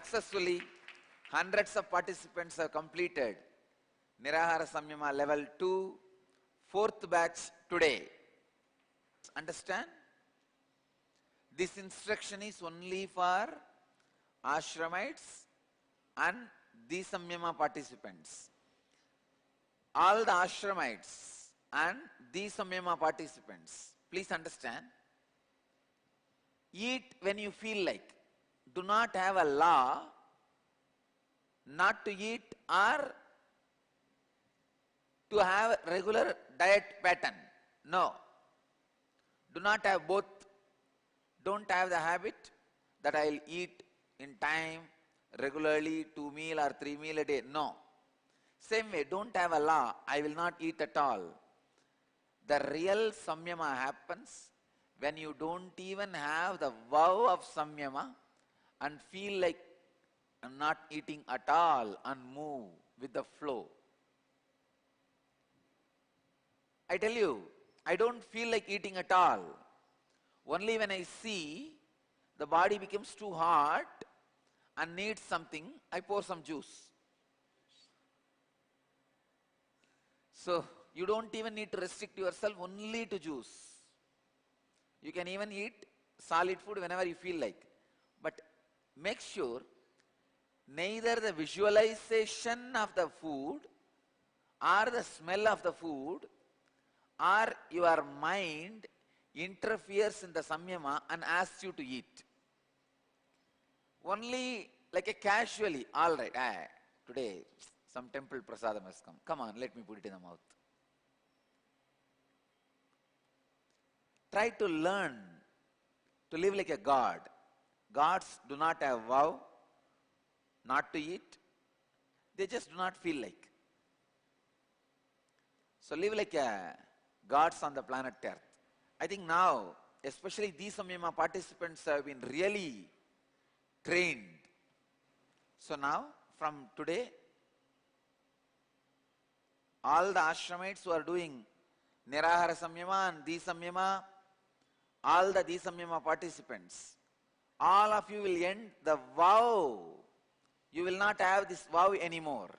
Successfully, hundreds of participants have completed Nirahara Samyama level 2, 4th batch today. Understand? This instruction is only for Ashramites and the Samyama participants. All the Ashramites and the Samyama participants, please understand, eat when you feel like. Do not have a law not to eat or to have a regular diet pattern. No. Do not have both. Don't have the habit that I'll eat in time, regularly, 2 meals or 3 meals a day. No. Same way, don't have a law, I will not eat at all. The real samyama happens when you don't even have the vow of samyama and feel like I'm not eating at all and move with the flow. I tell you, I don't feel like eating at all. Only when I see the body becomes too hot and needs something, I pour some juice. So, you don't even need to restrict yourself only to juice. You can even eat solid food whenever you feel like. But make sure neither the visualization of the food or the smell of the food or your mind interferes in the samyama and asks you to eat. Only like a casually, all right, today some temple prasadam has come. Come on, let me put it in the mouth. Try to learn to live like a god. Gods do not have vow not to eat. They just do not feel like. So live like a gods on the planet Earth. I think now, especially these Samyama participants have been really trained. So now, from today, all the Ashramites who are doing Nirahara Samyama and Di Samyama, all the Di Samyama participants, all of you will end the vow. You will not have this vow anymore.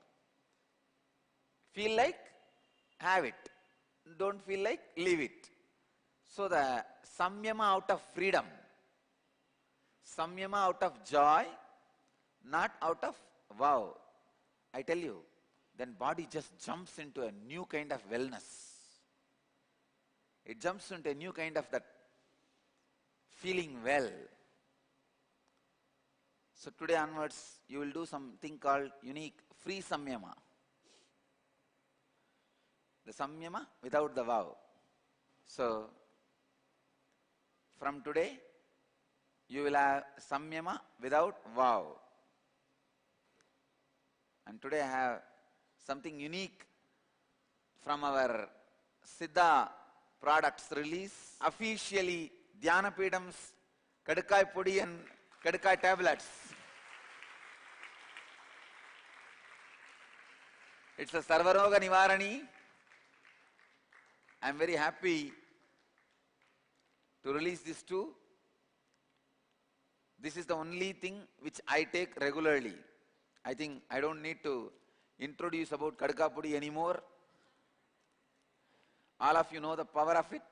Feel like? Have it. Don't feel like? Leave it. So the Samyama out of freedom, Samyama out of joy, not out of vow. I tell you, then body just jumps into a new kind of wellness. It jumps into a new kind of that feeling well. So today onwards, you will do something called unique free samyama. The samyama without the vow. So from today, you will have samyama without vow. And today I have something unique from our Siddha products release. Officially, Dhyanapidam's Kadakai Pudi and Kadakai tablets. It's a Sarvaroga Nivarani. I am very happy to release this too. This is the only thing which I take regularly. I think I don't need to introduce about Kadaka Pudi anymore. All of you know the power of it.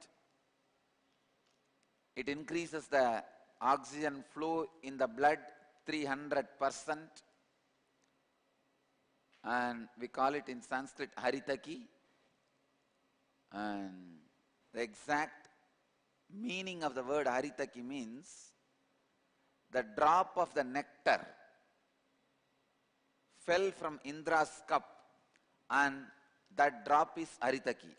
It increases the oxygen flow in the blood 300%. And we call it in Sanskrit Haritaki. And the exact meaning of the word Haritaki means the drop of the nectar fell from Indra's cup and that drop is Haritaki.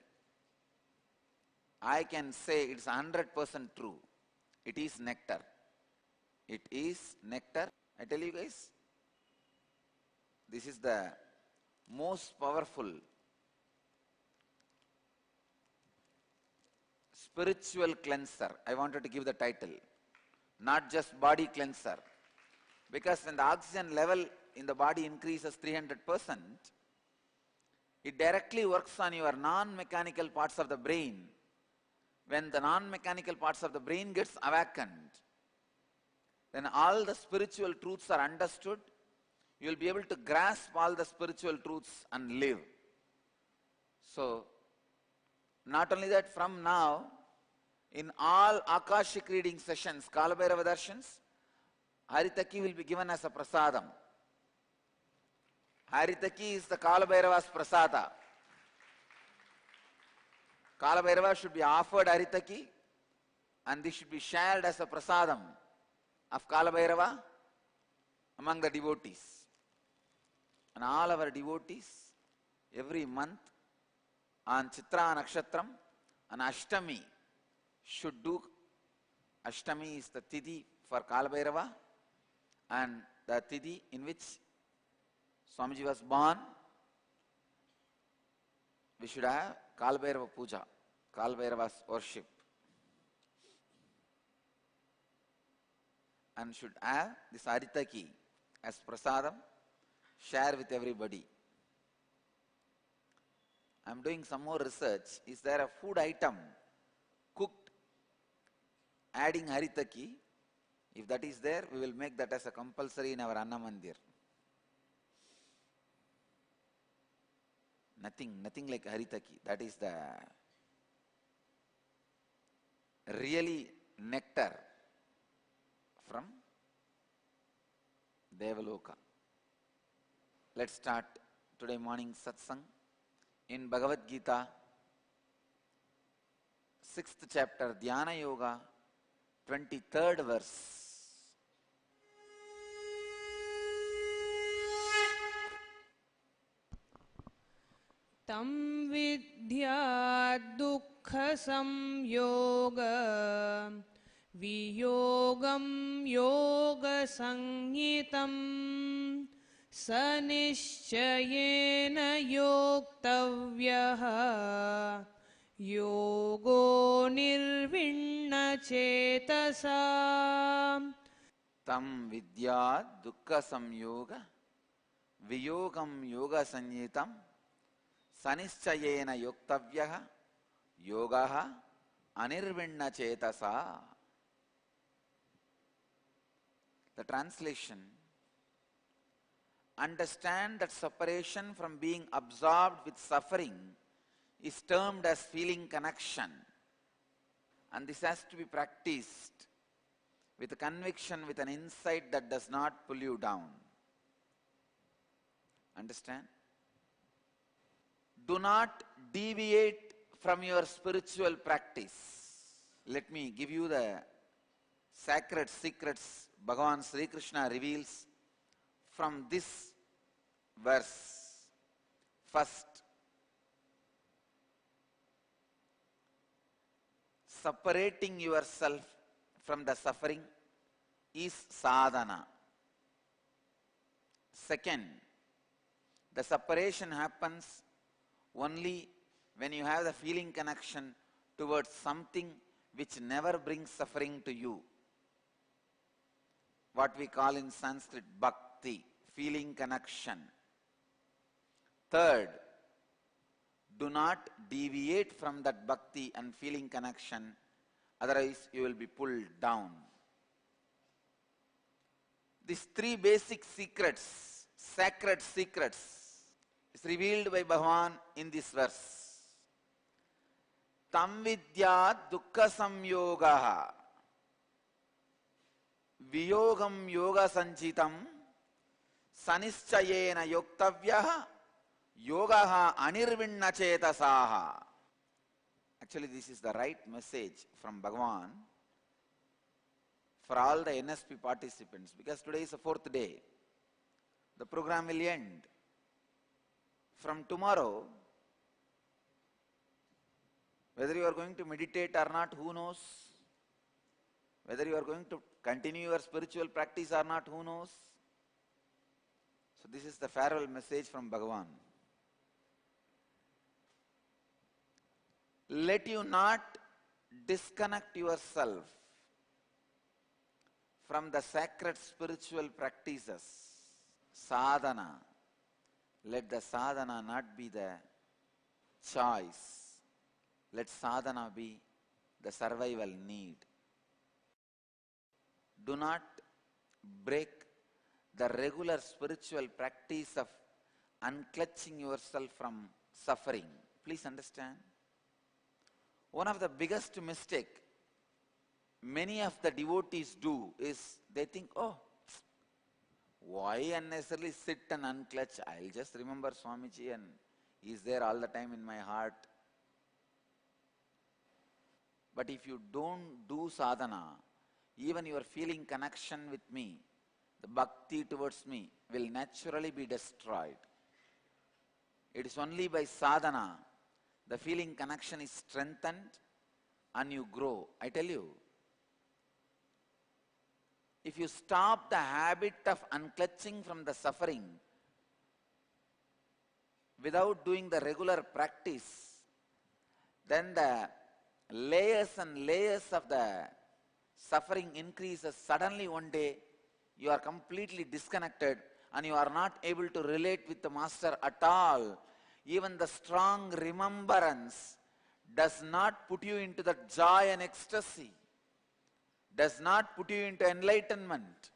I can say it's 100% true. It is nectar. It is nectar. I tell you guys, this is the most powerful spiritual cleanser. I wanted to give the title, not just body cleanser. Because when the oxygen level in the body increases 300%, it directly works on your non-mechanical parts of the brain. When the non-mechanical parts of the brain gets awakened, When all the spiritual truths are understood, you will be able to grasp all the spiritual truths and live. So, not only that, from now, in all Akashic reading sessions, Kalabhairava Darshans, Haritaki will be given as a prasadam. Haritaki is the Kalabhairava's prasada. Kalabhairava should be offered Haritaki, and this should be shared as a prasadam of Kalabhairava among the devotees. And all our devotees, every month, on Chitra Nakshatram, on Ashtami, should do. Ashtami is the Tithi for Kalabhairava, and the Tithi in which Swamiji was born. We should have Kalabhairava Puja, Kalabhairava's worship, and should have this Haritaki as prasadam, share with everybody. I am doing some more research. Is there a food item cooked adding Haritaki? If that is there, we will make that as a compulsory in our Anna Mandir. Nothing like Haritaki. That is the really nectar from Devaloka. Let's start today morning satsang in Bhagavad Gita, 6th chapter, Dhyana Yoga, 23rd verse. तं विद्या दुःखसंयोग वियोगं योगसंज्ञितं स निश्चयेन योक्तव्यः योगो निर्विण्णचेतसा. Tam vidya dukkha samyoga viyogam yoga sanyitam sanischayena yoktavyaha yogaha anirvinna chetasa. The translation: understand that separation from being absorbed with suffering is termed as feeling connection, and this has to be practiced with a conviction, with an insight that does not pull you down. Understand? Do not deviate from your spiritual practice. Let me give you the sacred secrets Bhagavan Sri Krishna reveals from this verse. First, separating yourself from the suffering is sadhana. Second, the separation happens only when you have the feeling connection towards something which never brings suffering to you. What we call in Sanskrit bhakti, feeling connection. Third, do not deviate from that bhakti and feeling connection, otherwise you will be pulled down. These three basic secrets, sacred secrets, is revealed by Bhagavan in this verse. Tam vidya dukkha samyogaha viyogam yoga sanchitam sanischayena yoktavyaha yogaha anirvinna chetasaha. Actually, this is the right message from Bhagavan for all the NSP participants, because today is the 4th day. The program will end. From tomorrow, whether you are going to meditate or not, who knows? Whether you are going to continue your spiritual practice or not, who knows? So this is the farewell message from Bhagavan. Let you not disconnect yourself from the sacred spiritual practices, sadhana. Let the sadhana not be the choice. Let sadhana be the survival need. Do not break the regular spiritual practice of unclutching yourself from suffering. Please understand. One of the biggest mistake many of the devotees do is they think, oh, why unnecessarily sit and unclutch? I'll just remember Swamiji and he's there all the time in my heart. But if you don't do sadhana, even your feeling connection with me, the bhakti towards me will naturally be destroyed. It is only by sadhana the feeling connection is strengthened and you grow. I tell you, if you stop the habit of unclutching from the suffering without doing the regular practice, then the layers and layers of the suffering increases. Suddenly one day you are completely disconnected and you are not able to relate with the master at all. Even the strong remembrance does not put you into the joy and ecstasy, does not put you into enlightenment,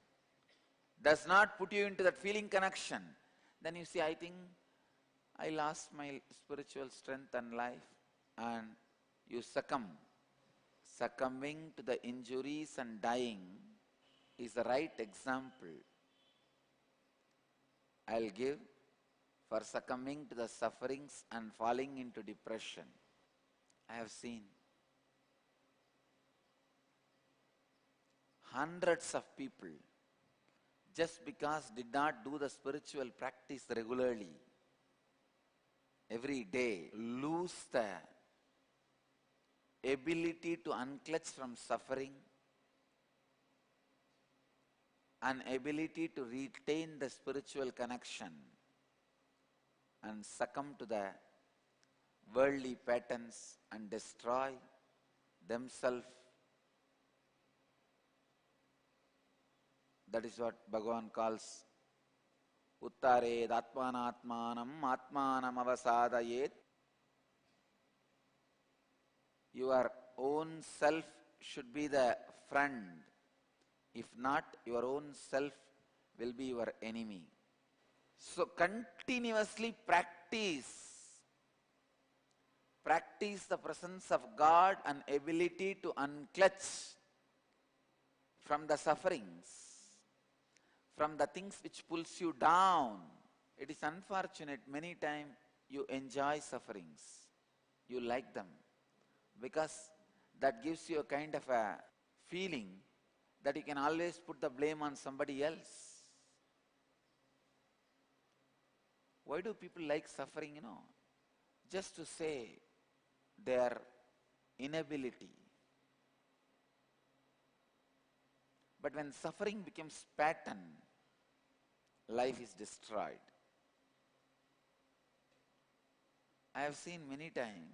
does not put you into that feeling connection. Then you see, I think I lost my spiritual strength and life, and you succumb. Succumbing to the injuries and dying is the right example I'll give for succumbing to the sufferings and falling into depression. I have seen hundreds of people just because did not do the spiritual practice regularly, every day, lose the ability to unclutch from suffering and ability to retain the spiritual connection and succumb to the worldly patterns and destroy themselves. That is what Bhagavan calls Uttared Atmanatmanam Atmanam Avasadayet. Your own self should be the friend. If not, your own self will be your enemy. So continuously practice the presence of God and ability to unclutch from the sufferings, from the things which pulls you down. It is unfortunate, many times you enjoy sufferings, you like them, because that gives you a kind of a feeling that you can always put the blame on somebody else. Why do people like suffering, just to say their inability. But when suffering becomes pattern, life is destroyed. I have seen many times,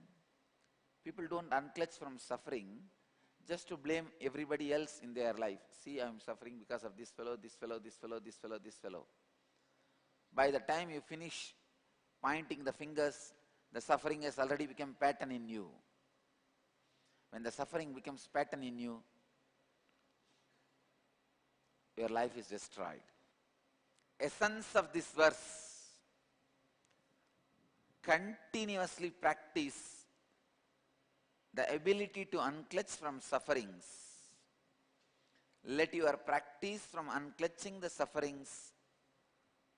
people don't unclutch from suffering just to blame everybody else in their life. See, I am suffering because of this fellow, this fellow, this fellow, this fellow, this fellow. By the time you finish pointing the fingers, the suffering has already become pattern in you. When the suffering becomes pattern in you, your life is destroyed. Essence of this verse: continuously practice the ability to unclutch from sufferings. Let your practice from unclutching the sufferings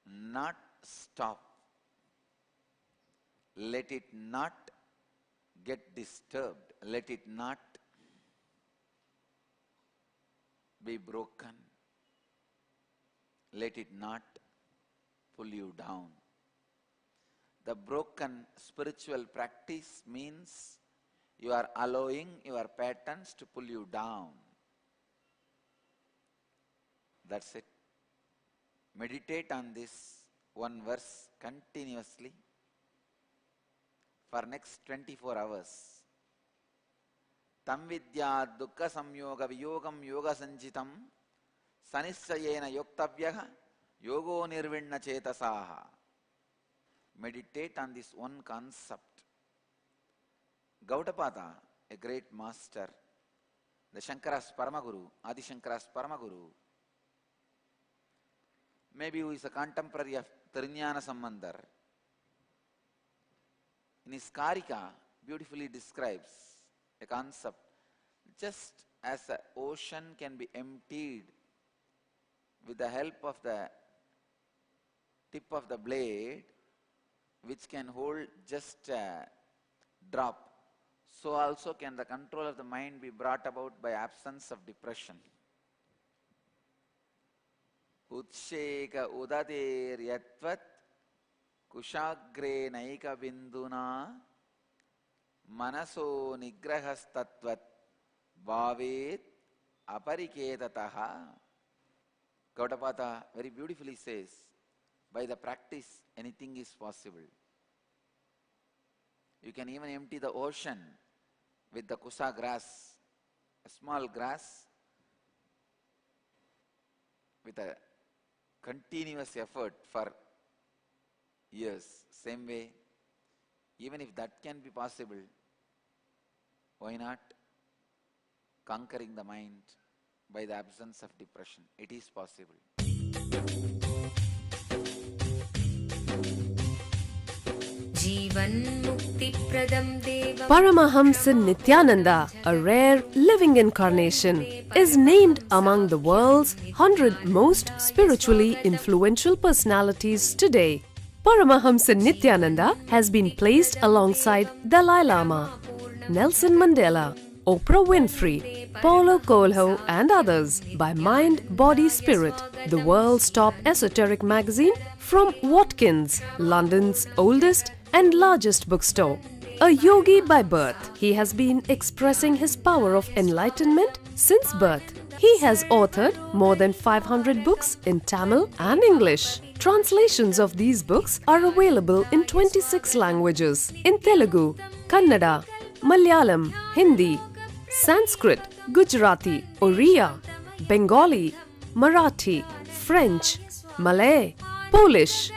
not stop. Let it not get disturbed. Let it not be broken. Let it not pull you down. The broken spiritual practice means you are allowing your patterns to pull you down. That's it. Meditate on this one verse continuously for next 24 hours. Tam vidya dukkha samyoga viyogam yoga sanjitam sanisayena yoktavyaha yogo nirvinna chetasaha. Meditate on this one concept. Gaudapada, a great master, the Shankara's Paramaguru, Adi Shankara's Paramaguru, maybe who is a contemporary of Trinyana Sambandar, in his Karika beautifully describes a concept. Just as the ocean can be emptied with the help of the tip of the blade, which can hold just a drop, so also can the control of the mind be brought about by absence of depression. Utsheka udader yatvat kushagre naika binduna manaso nigrahastatvat bhavet apariketataha. Gaudapata very beautifully says, by the practice anything is possible. You can even empty the ocean with the kusa grass, a small grass, with a continuous effort for years. Same way, even if that can be possible, why not conquering the mind by the absence of depression? It is possible. Paramahamsa Nityananda, a rare living incarnation, is named among the world's 100 most spiritually influential personalities today. Paramahamsa Nityananda has been placed alongside Dalai Lama, Nelson Mandela, Oprah Winfrey, Paulo Coelho and others by Mind, Body, Spirit, the world's top esoteric magazine from Watkins, London's oldest and largest bookstore. A yogi by birth, he has been expressing his power of enlightenment since birth. He has authored more than 500 books in Tamil and English. Translations of these books are available in 26 languages in Telugu, Kannada, Malayalam, Hindi, Sanskrit, Gujarati, Oriya, Bengali, Marathi, French, Malay, Polish,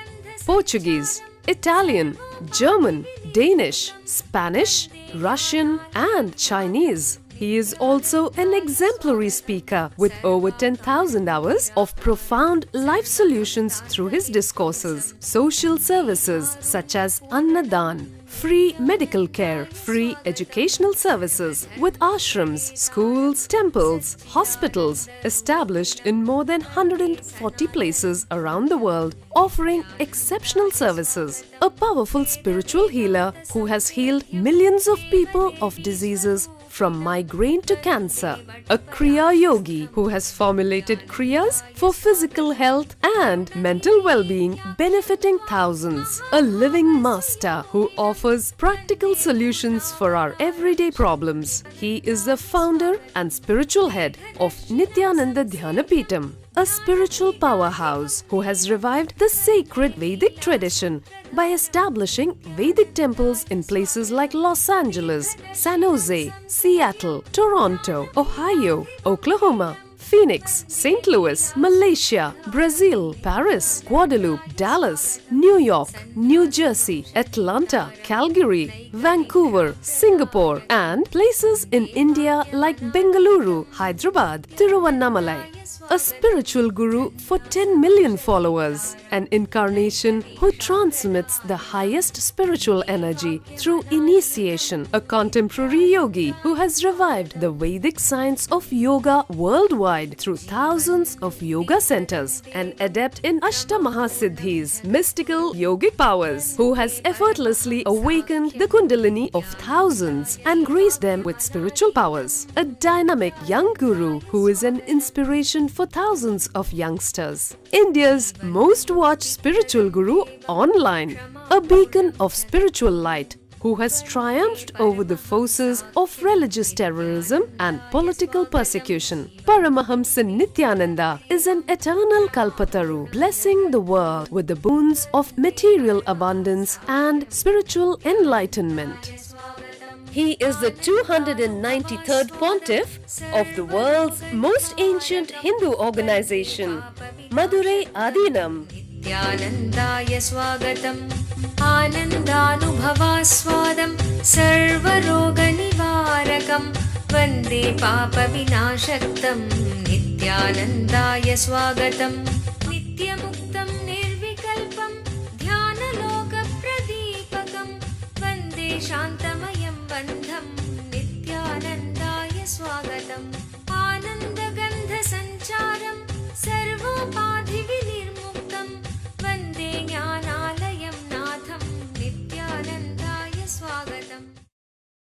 Portuguese, Italian, German, Danish, Spanish, Russian and Chinese. He is also an exemplary speaker with over 10,000 hours of profound life solutions through his discourses. Social services such as Annadan, free medical care, free educational services with ashrams, schools, temples, hospitals established in more than 140 places around the world, offering exceptional services. A powerful spiritual healer who has healed millions of people of diseases from migraine to cancer. A Kriya Yogi who has formulated Kriyas for physical health and mental well-being, benefiting thousands. A living master who offers practical solutions for our everyday problems. He is the founder and spiritual head of Nityananda Dhyanapitham, a spiritual powerhouse who has revived the sacred Vedic tradition by establishing Vedic temples in places like Los Angeles, San Jose, Seattle, Toronto, Ohio, Oklahoma, Phoenix, St. Louis, Malaysia, Brazil, Paris, Guadeloupe, Dallas, New York, New Jersey, Atlanta, Calgary, Vancouver, Singapore, and places in India like Bengaluru, Hyderabad, Tiruvannamalai. A spiritual guru for 10 million followers, an incarnation who transmits the highest spiritual energy through initiation, a contemporary yogi who has revived the Vedic science of yoga worldwide through thousands of yoga centers, an adept in Ashtamahasiddhis, mystical yogic powers, who has effortlessly awakened the Kundalini of thousands and graced them with spiritual powers, a dynamic young guru who is an inspiration for thousands of youngsters, India's most watched spiritual guru online, a beacon of spiritual light who has triumphed over the forces of religious terrorism and political persecution. Paramahamsa Nityananda is an eternal Kalpataru, blessing the world with the boons of material abundance and spiritual enlightenment. He is the 293rd pontiff of the world's most ancient Hindu organization, Madurai Adinam. Nityanandaya swagatam Anandanubhavaswadam Sarvaroga nivarakam Vande papa vinashaktam Nityanandaya swagatam नित्यमुक्तं निर्विकल्पं ध्यानलोकप्रदीपकं वन्दे शान्ता